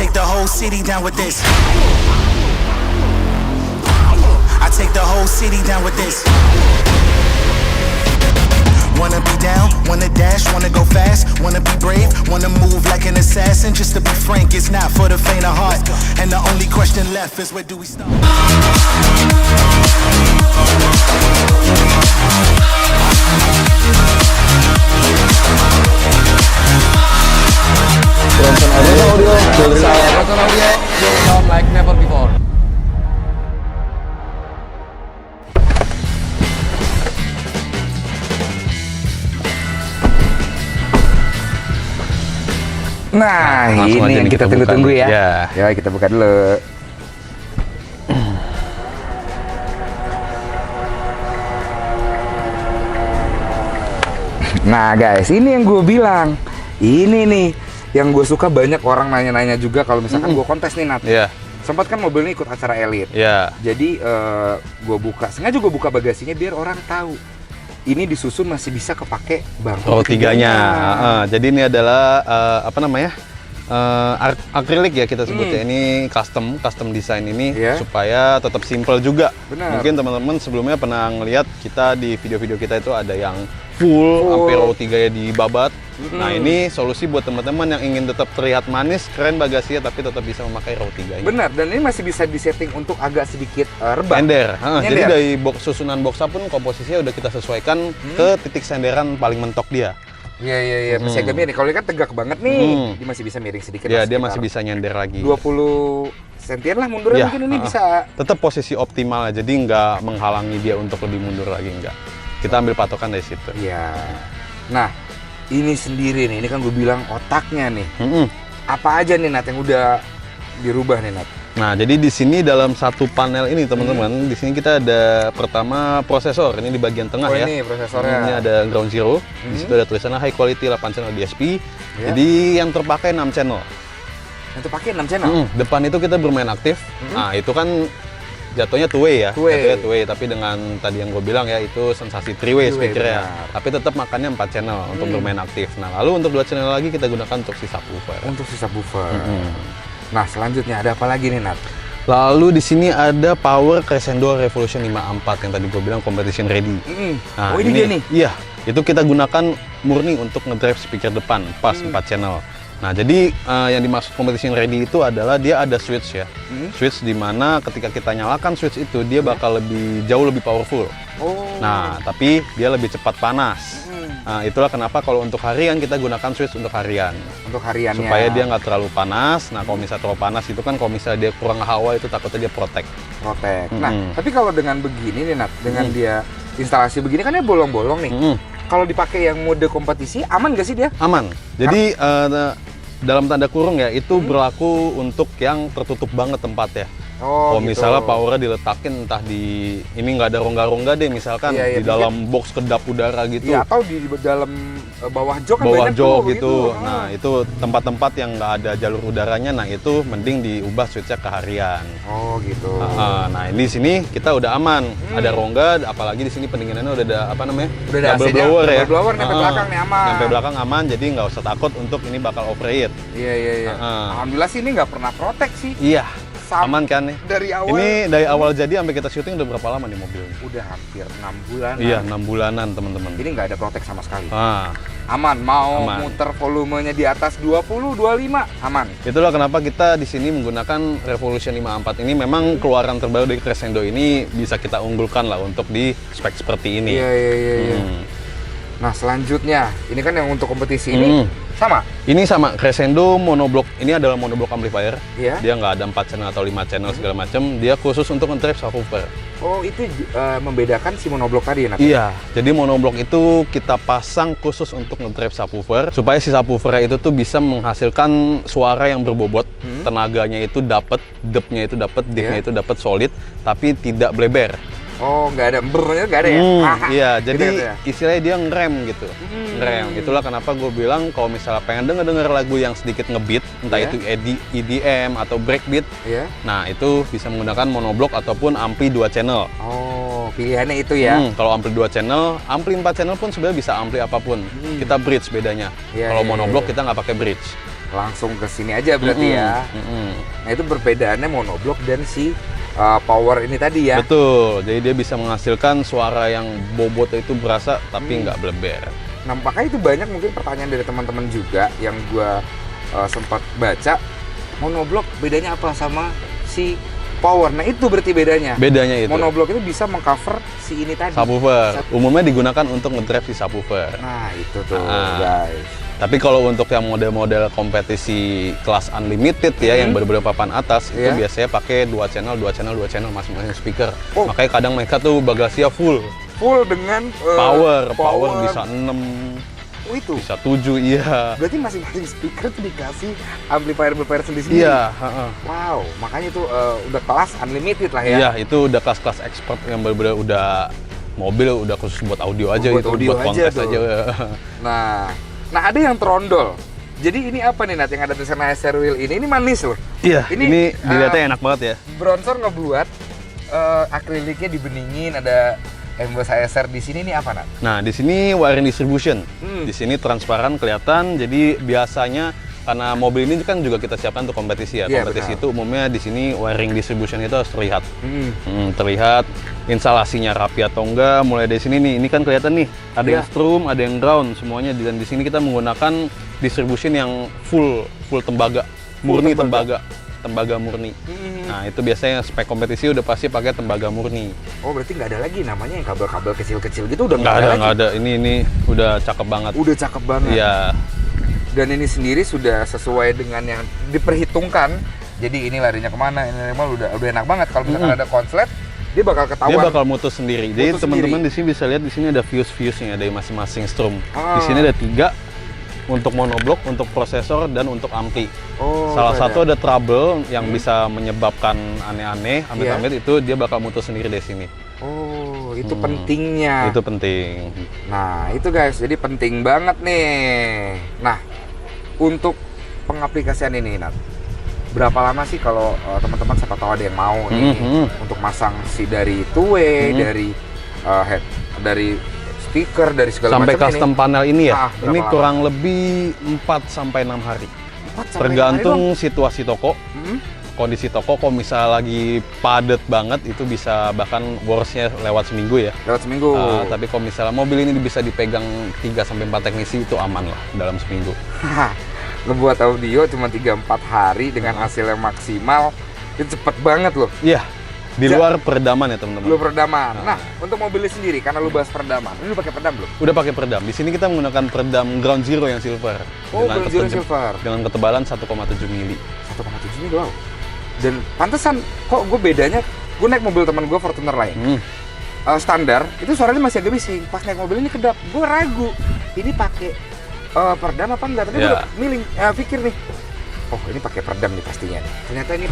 take the whole city down with this. I take the whole city down with this. Wanna be down, wanna dash, wanna go fast, wanna be brave, wanna move like an assassin. Just to be frank, it's not for the faint of heart. And the only question left is where do we start? Audio, sound like never before. Nah, Langsung ini aja yang nih kita kita tunggu-tunggu buka. ya. Ya. Ya, kita buka dulu. Nah, guys, ini yang gue bilang. Ini nih yang gue suka, banyak orang nanya-nanya juga kalau misalkan gue kontes nih, Nat. Iya. Sempat kan mobilnya ikut acara elit. Iya. Jadi sengaja gue buka bagasinya biar orang tahu ini disusun masih bisa kepake bangku Row 3-nya. Jadi ini adalah apa namanya? Akrilik ya kita sebutnya. Ini custom design ini supaya tetap simple juga. Benar. Mungkin teman-teman sebelumnya pernah ngelihat kita di video-video kita itu ada yang full sampai row 3-nya dibabat. Nah, ini solusi buat teman-teman yang ingin tetap terlihat manis, keren bagasinya tapi tetap bisa memakai row 3-nya. Benar, dan ini masih bisa disetting untuk agak sedikit rebah. Sender. Jadi dari susunan boxnya pun komposisinya udah kita sesuaikan ke titik senderan paling mentok dia. Iya, masih agak miring. Kalau ini kan tegak banget nih, dia masih bisa miring sedikit. Ya, dia masih bisa nyender lagi. 20 sentian lah mundurnya mungkin ini bisa. Tetap posisi optimal, jadi nggak menghalangi dia untuk lebih mundur lagi, nggak. Kita ambil patokan dari situ. Iya. Nah, ini sendiri nih, ini kan gue bilang otaknya nih. Apa aja nih, Nat, yang udah dirubah nih, Nat? Nah, jadi di sini dalam satu panel ini teman-teman, di sini kita ada pertama prosesor, ini di bagian tengah ya. Ini prosesornya. Ini ada ground zero, di situ ada tulisannya high quality 8 channel DSP. Jadi yang terpakai 6 channel. Yang terpakai 6 channel? Depan itu kita bermain aktif. Nah, itu kan jatuhnya two way ya. Jatuhnya two way, tapi dengan tadi yang gue bilang ya, itu sensasi three way speakernya. Tapi tetap makannya 4 channel untuk bermain aktif. Nah, lalu untuk 2 channel lagi kita gunakan untuk si subwoofer. Untuk si subwoofer. Nah, selanjutnya ada apa lagi nih, Nat? Lalu di sini ada power Crescendo Revolution 54 yang tadi gue bilang competition ready. Nah, ini dia nih? Iya, itu kita gunakan murni untuk ngedrive speaker depan pas 4 channel. Nah, jadi yang dimaksud competition ready itu adalah dia ada switch ya. Switch di mana ketika kita nyalakan switch itu dia bakal jauh lebih powerful. Nah, tapi dia lebih cepat panas. Nah, itulah kenapa kalau untuk harian kita gunakan switch untuk harian. Untuk hariannya. Supaya dia nggak terlalu panas. Nah, kalau misalnya terlalu panas itu kan kalau misalnya dia kurang hawa itu takutnya dia protek. Nah, tapi kalau dengan begini nih, Nat, dengan dia instalasi begini kan dia bolong-bolong nih. Kalau dipakai yang mode kompetisi, aman nggak sih dia? Aman. Jadi dalam tanda kurung ya, itu berlaku untuk yang tertutup banget tempatnya. Kalau gitu. misalnya powernya diletakin entah di ini nggak ada rongga-rongga deh misalkan di dalam box kedap udara gitu. Iya, atau di dalam bawah jok kan bawah banyak jok tuh, gitu. Nah, itu tempat-tempat yang nggak ada jalur udaranya, nah itu mending diubah switchnya ke harian. Oh gitu. Nah, di sini kita udah aman. Ada rongga, apalagi di sini pendinginannya udah ada apa namanya? Udah ada double AC-nya, blower ya. double blower nyampe belakang nih aman. Nyampe belakang aman, jadi nggak usah takut untuk ini bakal overheat. Iya. Alhamdulillah sih ini nggak pernah protek sih. Iya. Aman kan nih? Dari awal. Ini dari awal jadi sampai kita syuting udah berapa lama nih mobilnya? Udah hampir 6 bulan. Iya, 6 bulanan teman-teman. Ini nggak ada protek sama sekali. Aman. Muter volumenya di atas 20, 25, aman. Itulah kenapa kita di sini menggunakan Revolution 54 ini. Memang keluaran terbaru dari Crescendo ini bisa kita unggulkan lah untuk di spek seperti ini. Iya. Nah, selanjutnya ini kan yang untuk kompetisi ini sama. Ini sama Crescendo monoblock. Ini adalah monoblock amplifier. Iya. Dia nggak ada 4 channel atau 5 channel segala macam. Dia khusus untuk ngedrive subwoofer. Oh, itu membedakan si monoblock tadi ya, Nat? Iya. Jadi monoblock itu kita pasang khusus untuk ngedrive subwoofer supaya si subwoofer itu tuh bisa menghasilkan suara yang berbobot. Tenaganya itu dapat, depth-nya itu dapat, diff-nya itu dapat solid, tapi tidak bleber. Oh, nggak ada bernya, nggak ada ya? Iya, jadi gitu ya? istilahnya dia ngerem gitu. Ngerem. Itulah kenapa gue bilang kalau misalnya pengen denger lagu yang sedikit ngebeat, entah itu EDM atau breakbeat, nah itu bisa menggunakan monoblock ataupun ampli 2 channel. Oh, pilihannya itu ya? Kalau ampli 2 channel, ampli 4 channel pun sebenarnya bisa ampli apapun. Kita bridge bedanya. Kalau monoblock kita nggak pakai bridge. langsung ke sini aja berarti ya. Nah itu perbedaannya monoblock dan si power ini tadi ya. Betul, jadi dia bisa menghasilkan suara yang bobot itu berasa tapi nggak bleber. Nah makanya itu banyak mungkin pertanyaan dari teman-teman juga yang gua sempat baca, monoblock bedanya apa sama si power? Nah itu berarti bedanya. Bedanya itu. Monoblock itu bisa mengcover si ini tadi. Subwoofer. Umumnya digunakan untuk ngedrive si subwoofer. Nah itu tuh guys. Tapi kalau untuk yang model-model kompetisi kelas unlimited ya, yang benar-benar papan atas, itu biasanya pakai 2 channel masing-masing speaker. Makanya kadang mereka tuh bagasinya full dengan power bisa 6. Oh itu? Bisa 7, iya. Berarti masing-masing speaker tuh dikasih amplifier sendiri-sendiri? Iya. Wow, makanya itu udah kelas unlimited lah ya? Iya, itu udah kelas-kelas expert yang bener-bener udah mobil udah khusus buat audio aja buat gitu, audio buat kontes aja. Nah ada yang trondol. Jadi ini apa nih Nat yang ada tulisan HSR Wheel ini manis loh. Iya, ini dilihatnya enak banget ya. Bronzer ngebuat akriliknya dibeningin, ada emboss HSR di sini nih apa Nat? Nah, di sini wiring distribution. Di sini transparan kelihatan. Jadi biasanya karena mobil ini kan juga kita siapkan untuk kompetisi ya. Kompetisi itu umumnya di sini wiring distribution itu harus terlihat. Terlihat instalasinya rapi atau enggak. Mulai dari sini nih, ini kan kelihatan nih, ada yang strum, ada yang ground, semuanya. Dan di sini kita menggunakan distribution yang full tembaga, murni tembaga murni. Nah itu biasanya spek kompetisi udah pasti pakai tembaga murni. Oh berarti nggak ada lagi namanya yang kabel-kabel kecil-kecil gitu udah nggak ada. Ini udah cakep banget. Udah cakep banget. Iya. Dan ini sendiri sudah sesuai dengan yang diperhitungkan. Jadi ini larinya kemana? Ini udah enak banget. Kalau misalkan ada konslet, dia bakal ketahuan. Dia bakal mutus sendiri. Jadi teman-teman di sini bisa lihat di sini ada fuse-nya dari masing-masing strum. Di sini ada 3. Untuk monoblock, untuk prosesor, dan untuk ampli. Salah satu ada trouble yang bisa menyebabkan aneh-aneh, amit-amit itu dia bakal mutus sendiri dari sini. Oh, itu pentingnya. Itu penting. Nah, itu guys, jadi penting banget nih. Nah, untuk pengaplikasian ini, Nat, berapa lama sih kalau teman-teman siapa tahu ada yang mau nih untuk masang si dari two-way, dari speaker, dari segala sampai macam custom ini. Panel ini ya, ini lama? kurang lebih 4-6 hari. Tergantung situasi toko, kondisi toko. Kalau misalnya lagi padat banget, itu bisa bahkan worstnya lewat seminggu ya. Lewat seminggu. Tapi kalau misalnya mobil ini bisa dipegang 3-4 teknisi, itu aman lah dalam seminggu. Ngebuat audio cuma 3-4 hari dengan hasil yang maksimal, itu cepet banget loh. Iya. Di luar peredaman ya teman-teman. Lu peredaman. Nah, untuk mobilnya sendiri, karena lu bahas peredaman, lu pakai peredam belum? Udah pakai peredam. Di sini kita menggunakan peredam Ground Zero yang silver. Oh, Ground Zero silver. Dengan ketebalan 1,7 mili. 1,7 mili, wow. Dan pantesan kok gue bedanya, gue naik mobil teman gue Fortuner lain. Standar, itu suaranya masih agak bising. Pas naik mobil ini kedap, gue ragu. Ini pakai peredam apa enggak? Tapi gue milih, pikir nih. Oh ini pakai peredam nih pastinya. Ternyata ini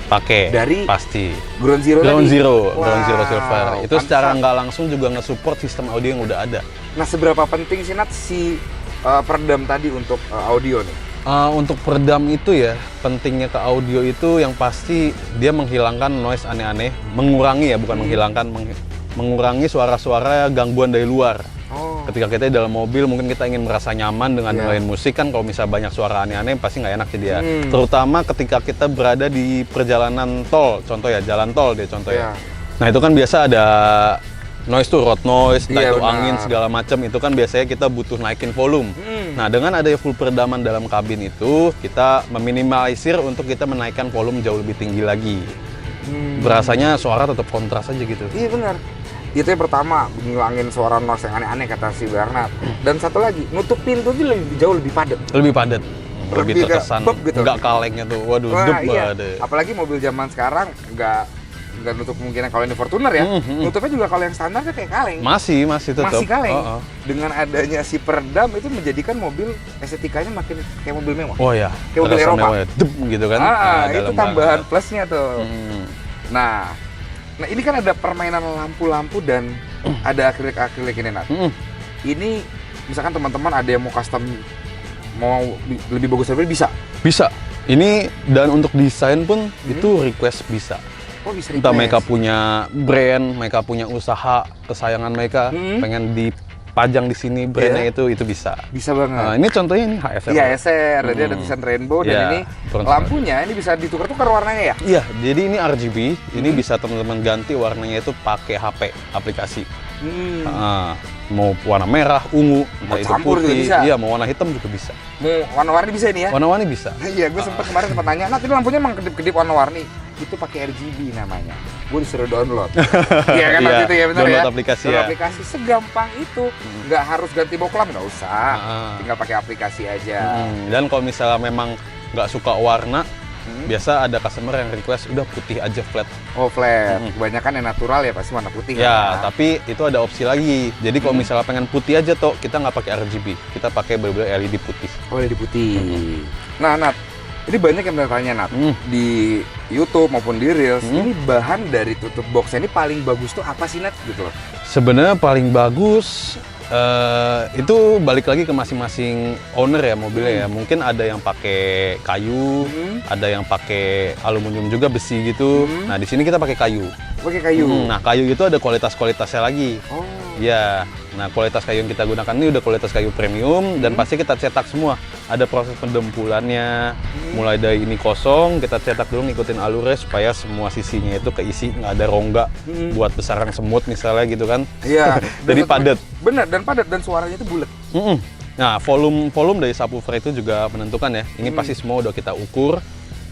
pakai dari pasti Ground Zero silver. Itu secara nggak langsung juga nge-support sistem audio yang udah ada. Nah seberapa penting sih Nat si peredam tadi untuk audio nih? Untuk peredam itu ya, pentingnya ke audio itu yang pasti dia menghilangkan noise aneh-aneh, mengurangi ya, bukan menghilangkan, mengurangi suara-suara gangguan dari luar. Ketika kita di dalam mobil, mungkin kita ingin merasa nyaman dengan dengerin musik kan, kalau misalnya banyak suara aneh-aneh pasti nggak enak jadi ya. Terutama ketika kita berada di perjalanan tol, contoh ya, jalan tol deh contoh ya. Nah itu kan biasa ada noise tuh, road noise, entah itu angin segala macam, itu kan biasanya kita butuh naikin volume. Nah dengan adanya full peredaman dalam kabin itu, kita meminimalisir untuk kita menaikkan volume jauh lebih tinggi lagi. Berasanya suara tetap kontras aja gitu. Iya benar. Itu yang pertama, ngilangin suara noise yang aneh-aneh kata si Bernard. Dan satu lagi, nutup pintu itu jauh lebih padat. Lebih padat. Lebih terkesan, gitu. Nggak kalengnya tuh, waduh, iya. Apalagi mobil zaman sekarang nggak nutup kemungkinan kalau ini Fortuner ya. Nutupnya juga kalau yang standar kan kayak kaleng. Masih tetap. Masih kaleng. Dengan adanya si peredam itu menjadikan mobil estetikanya makin kayak mobil mewah. Oh ya. Kayak mobil Eropa. Gitu kan. Itu tambahan plusnya tuh. Nah ini kan ada permainan lampu-lampu dan ada akrilik-akrilik ini Nat. Ini misalkan teman-teman ada yang mau custom, mau lebih bagus dari bisa? Bisa. Ini dan untuk desain pun itu request bisa. Oh bisa request. Entah mereka punya brand, mereka punya usaha kesayangan mereka, pengen pajang di sini brandnya itu bisa. Bisa banget. Ini contohnya ini HSR. Iya, HSR. Jadi ada tulisan rainbow dan ini lampunya ini bisa ditukar-tukar warnanya ya? Iya, jadi ini RGB. Ini bisa teman-teman ganti warnanya itu pakai HP aplikasi. Mau warna merah, ungu, mau itu campur putih, juga bisa. Iya, mau warna hitam juga bisa. Mau warna-warni bisa ini ya? Warna-warni bisa. Iya, gue kemarin sempat nanya, nah ini lampunya emang kedip-kedip warna-warni. Itu pakai RGB namanya. Gue disuruh download. Iya kan waktu itu ya, benar ya? Download aplikasi ya. Aplikasi segampang itu. Nggak harus ganti boklam, nggak usah. Tinggal pakai aplikasi aja. Dan kalau misalnya memang nggak suka warna, biasa ada customer yang request udah putih aja flat. Oh flat, kebanyakan yang natural ya pasti warna putih. Ya, tapi itu ada opsi lagi. Jadi kalau misalnya pengen putih aja toh, kita nggak pakai RGB, kita pakai bener-bener LED putih. Oh LED putih. Nah Nat, ini banyak yang bertanya Nat, di YouTube maupun di Reels, ini bahan dari tutup box ini paling bagus tuh apa sih Nat gitu loh? Sebenarnya paling bagus itu balik lagi ke masing-masing owner ya mobilnya ya. Mungkin ada yang pakai kayu, ada yang pakai aluminium juga besi gitu. Nah di sini kita pakai kayu. Pakai kayu. Nah kayu itu ada kualitas-kualitasnya lagi. Oh. Ya, nah kualitas kayu yang kita gunakan ini udah kualitas kayu premium dan pasti kita cetak semua. Ada proses pendempulannya, mulai dari ini kosong, kita cetak dulu ngikutin alurnya supaya semua sisinya itu keisi, nggak ada rongga buat besaran semut misalnya gitu kan. Iya. Jadi padat. Bener, dan padat dan suaranya itu bulat. Nah, volume dari subwoofer itu juga menentukan ya. Ini pasti semua udah kita ukur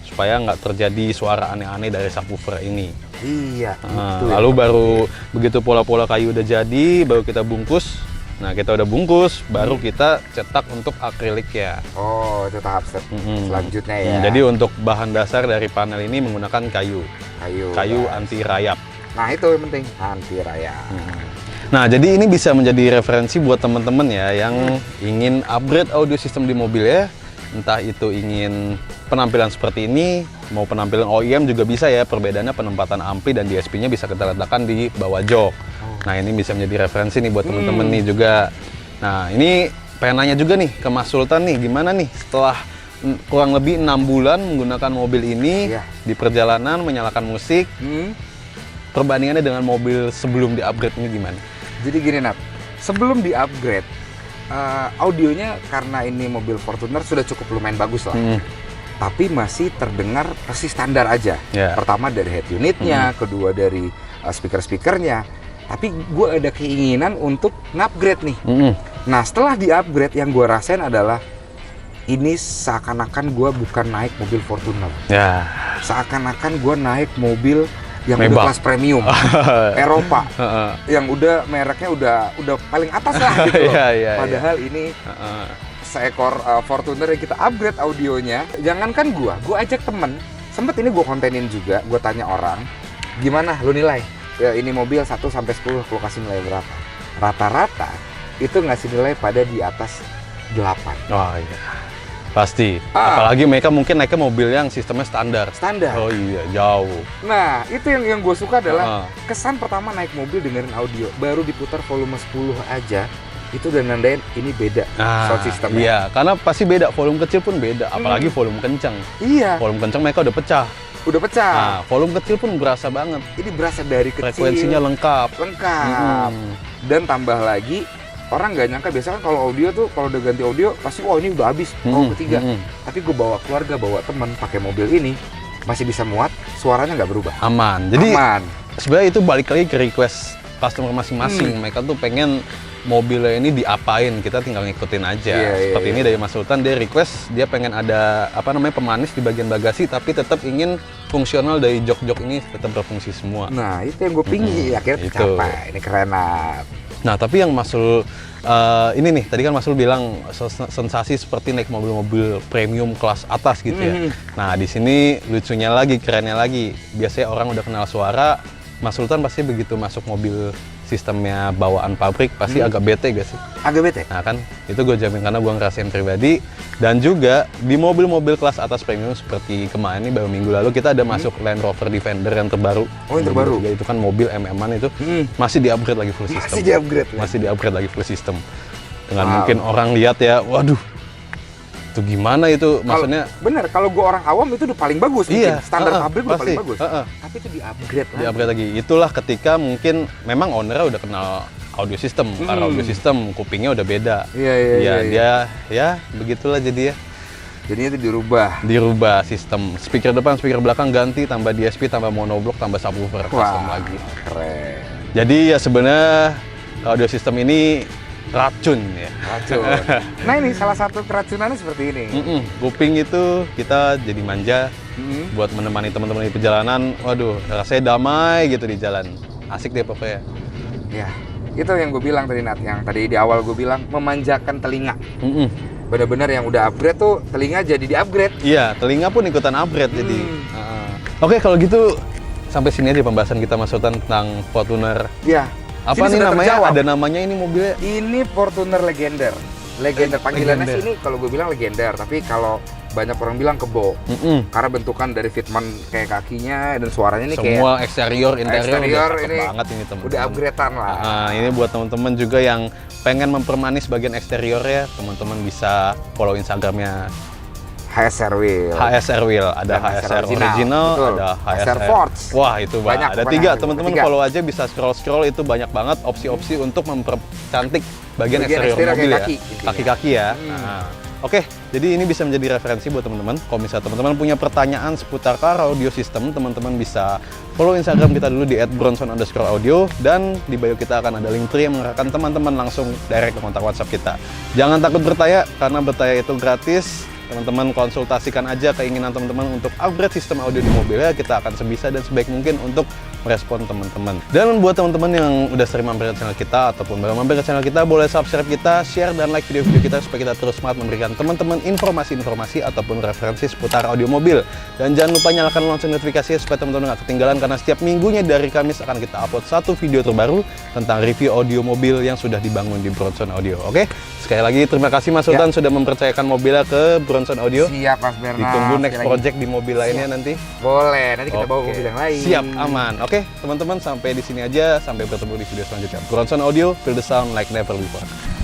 supaya nggak terjadi suara aneh-aneh dari subwoofer ini. Iya. Lalu baru begitu pola-pola kayu udah jadi, baru kita bungkus. Nah, kita udah bungkus, baru kita cetak untuk akrilik ya. Oh, itu tahap selanjutnya ya. Jadi untuk bahan dasar dari panel ini menggunakan kayu. Kayu anti rayap. Nah, itu yang penting, anti rayap. Nah, jadi ini bisa menjadi referensi buat teman-teman ya yang ingin upgrade audio system di mobil ya. Entah itu ingin penampilan seperti ini, mau penampilan OEM juga bisa ya. Perbedaannya penempatan ampli dan DSP-nya bisa kita letakkan di bawah jok. Nah, ini bisa menjadi referensi nih buat teman-teman nih juga. Nah, ini pengen nanya juga nih ke Mas Sultan nih, gimana nih setelah kurang lebih 6 bulan menggunakan mobil ini di perjalanan menyalakan musik, perbandingannya dengan mobil sebelum di-upgrade ini gimana? Jadi gini Nat, sebelum di-upgrade, audionya karena ini mobil Fortuner sudah cukup lumayan bagus lah. Tapi masih terdengar persis standar aja. Pertama dari head unitnya, kedua dari speaker-speakernya. Tapi gue ada keinginan untuk nge-upgrade nih. Nah setelah di-upgrade yang gue rasain adalah ini seakan-akan gue bukan naik mobil Fortuner. Seakan-akan gue naik mobil yang udah kelas premium Eropa, yang udah mereknya udah paling atas lah gitu. Padahal ini seekor Fortuner yang kita upgrade audionya. Jangankan gue ajak temen. Sempet ini gue kontenin juga, gue tanya orang, gimana lu nilai? Ya, ini mobil 1 sampai 10, lu kasih nilai berapa? Rata-rata itu ngasih nilai pada di atas 8. Oh iya. Pasti. Apalagi mereka mungkin naiknya mobil yang sistemnya standar. Oh iya, jauh. Nah, itu yang gue suka adalah kesan pertama naik mobil dengerin audio, baru diputar volume 10 aja, itu udah nandain ini beda sound systemnya. Iya, karena pasti beda. Volume kecil pun beda, apalagi volume kencang. Iya. Volume kencang mereka udah pecah. Nah, volume kecil pun berasa banget. Ini berasa dari kecil. Frekuensinya lengkap. Dan tambah lagi, orang nggak nyangka, biasa kan kalau audio tuh kalau udah ganti audio pasti ini udah habis ketiga. Tapi gue bawa keluarga, bawa teman pakai mobil ini masih bisa muat, suaranya nggak berubah. Aman. Jadi sebenarnya itu balik lagi ke request customer masing-masing. Mereka tuh pengen mobilnya ini diapain, kita tinggal ngikutin aja. Seperti ini dari Mas Sultan, dia request dia pengen ada pemanis di bagian bagasi, tapi tetap ingin fungsional dari jok-jok ini tetap berfungsi semua. Nah itu yang gue pingin, akhirnya tercapai. Ini keren. Nah, tapi yang Mas Sul ini nih, tadi kan Mas Sul bilang sensasi seperti naik mobil-mobil premium kelas atas gitu ya. Nah, di sini lucunya lagi, kerennya lagi. Biasanya orang udah kenal suara, Mas Sultan pasti begitu masuk mobil sistemnya bawaan pabrik pasti agak bete gak sih? Agak bete? Nah kan, itu gue jamin karena gue ngerasain pribadi. Dan juga di mobil-mobil kelas atas premium seperti kemarin ini, baru minggu lalu kita ada masuk Land Rover Defender yang terbaru. Oh yang terbaru? Itu kan mobil MM-an itu, masih di-upgrade lagi full system. Masih di-upgrade lagi full system. Dengan mungkin orang lihat ya, waduh, itu gimana itu, maksudnya bener, kalau gue orang awam itu udah paling bagus, standar pabrik udah paling bagus, tapi itu di-upgrade lagi. Itulah ketika mungkin memang owner udah kenal audio system. Karena audio system kupingnya udah beda. Iya. Dia ya begitulah jadi ya. Jadinya itu dirubah Sistem speaker depan, speaker belakang ganti, tambah DSP, tambah monoblock, tambah subwoofer custom Wah, lagi. keren. Jadi ya sebenarnya audio system ini racun ya. Racun. Nah ini salah satu keracunannya seperti ini. Kuping itu kita jadi manja buat menemani teman-teman di perjalanan. Waduh, rasanya damai gitu di jalan. Asik deh pokoknya. Ya, itu yang gue bilang tadi Nat, yang tadi di awal gue bilang memanjakan telinga. Bener-bener yang udah upgrade tuh telinga jadi di-upgrade. Iya, telinga pun ikutan upgrade jadi. Oke, kalau gitu sampai sini aja pembahasan kita Mas Sultan tentang Fortuner. Iya. Apa nih sudah namanya? terjawab. Ada namanya ini mobilnya? Ini Fortuner Legender. Legender panggilannya Legender. sih ini kalau gue bilang Legender, tapi kalau banyak orang bilang kebo. Karena bentukan dari fitment kayak kakinya dan suaranya ini kayak Semua eksterior, interior udah cakep ini banget ini teman-teman. udah upgradean lah. Ini buat teman-teman juga yang pengen mempermanis bagian eksteriornya, teman-teman bisa follow Instagramnya HSR Wheel. HSR Wheel, ada Dan HSR original, original, betul. ada HSR Forge. Wah itu Banyak, ada pokoknya 3, teman-teman ada 3. follow aja, bisa scroll itu banyak banget opsi-opsi untuk mempercantik bagian eksterior eksterior mobil kayak ya, kaki, intinya. kaki-kaki ya. Oke, jadi ini bisa menjadi referensi buat teman-teman. Kalau misalnya teman-teman punya pertanyaan seputar car audio system, teman-teman bisa follow Instagram kita dulu di @bronson_audio, dan di bio kita akan ada link tree yang mengarahkan teman-teman langsung direct ke kontak WhatsApp kita. Jangan takut bertanya, karena bertanya itu gratis. Teman-teman konsultasikan aja keinginan teman-teman untuk upgrade sistem audio di mobilnya. Kita akan sebisa dan sebaik mungkin untuk merespon teman-teman. Dan buat teman-teman yang udah sering mampir ke channel kita ataupun baru mampir ke channel kita, boleh subscribe kita, share dan like video-video kita supaya kita terus semangat memberikan teman-teman informasi-informasi ataupun referensi seputar audio mobil. Dan jangan lupa nyalakan lonceng notifikasi supaya teman-teman nggak ketinggalan, karena setiap minggunya dari Kamis akan kita upload 1 video terbaru tentang review audio mobil yang sudah dibangun di Bronson Audio. Oke? Sekali lagi terima kasih Mas Sultan sudah mempercayakan mobilnya ke Bronson Audio. Siap Mas Bernard. Ditunggu next Sekali lagi. project di mobil lainnya nanti. Boleh, nanti kita bawa Oke. mobil yang lain. Siap, aman. Oke, teman-teman sampai di sini aja. Sampai bertemu di video selanjutnya. Bronson Audio, feel the sound like never before.